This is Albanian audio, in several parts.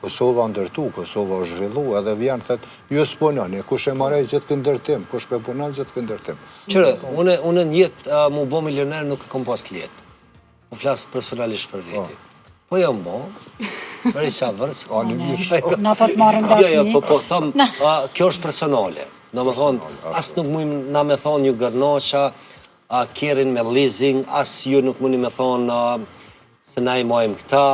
Kosova ndërtu, Kosova u zhvillu, edhe vjen thët, ju s'punoni, kush e marrë gjithë këndërtim, kush pe punon gjithë këndërtim. Qëre, unë në jetë mu bo milioner nuk e kom pas të letë. Po flasë personalisht për veti. Po jam bo, për i qa vërës. Na po të marrën dhe Jo, po thëmë, kjo është personale. Në më thonë, asë nuk mujmë na me thonë ju gërnoqa, kerin me leasing, asë ju nuk mujmë me thonë se na i mojmë këta.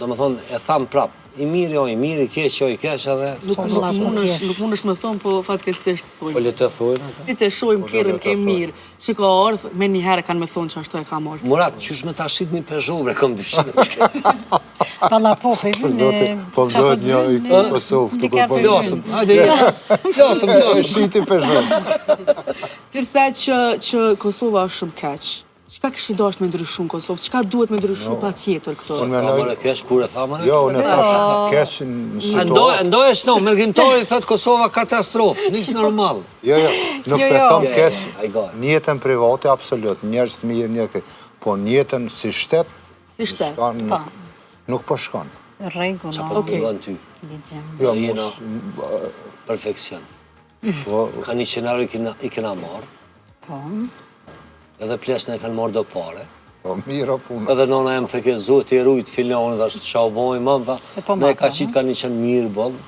Do më thonë, e thamë prapë. I mirë, jo i mirë, i keq, jo i keq edhe... Nuk mundesh me thonë, po fatkeqësisht thojnë. Po le të thojnë. Si të shojmë kerën e mirë, që ka ardhë, me një herë kanë me thonë që ashtu e ka marrë. Murat, qysh me ta shqit një Peugeot, bre, kom dyshim. Palla po, pe vynë... Po vdojt një i Kosovë, këtu për bërë. Flasëm, hajde, flasëm. Shiti Peugeot. Ti the që Kosova është shumë keq. Qka kështu dash me ndryshu në Kosovë? Qka duhet me ndryshu pa tjetër këto? Thamare keq, kur e thamare? Jo, unë e thash keq në situatë. Ndoj e shno, mërgjimtari thot Kosova katastrofë, nisë normal. Jo, nuk të thom keq, Ajgar. njetën private, absolut, njerës të mirë njëke, po njetën si shtet, nuk po shkon. Regullo. Qa po përgën ty? Jo, Jena perfekcion. Ka një qenarë i kena marë. Po. Edhe plesën e kanë marrë do pare. Po, mira punë. Edhe nona e më theke, zotë i rujtë filonit, ashtë qa u bojë, më, dhe me ka qitë ka një qenë mirë, bëllë.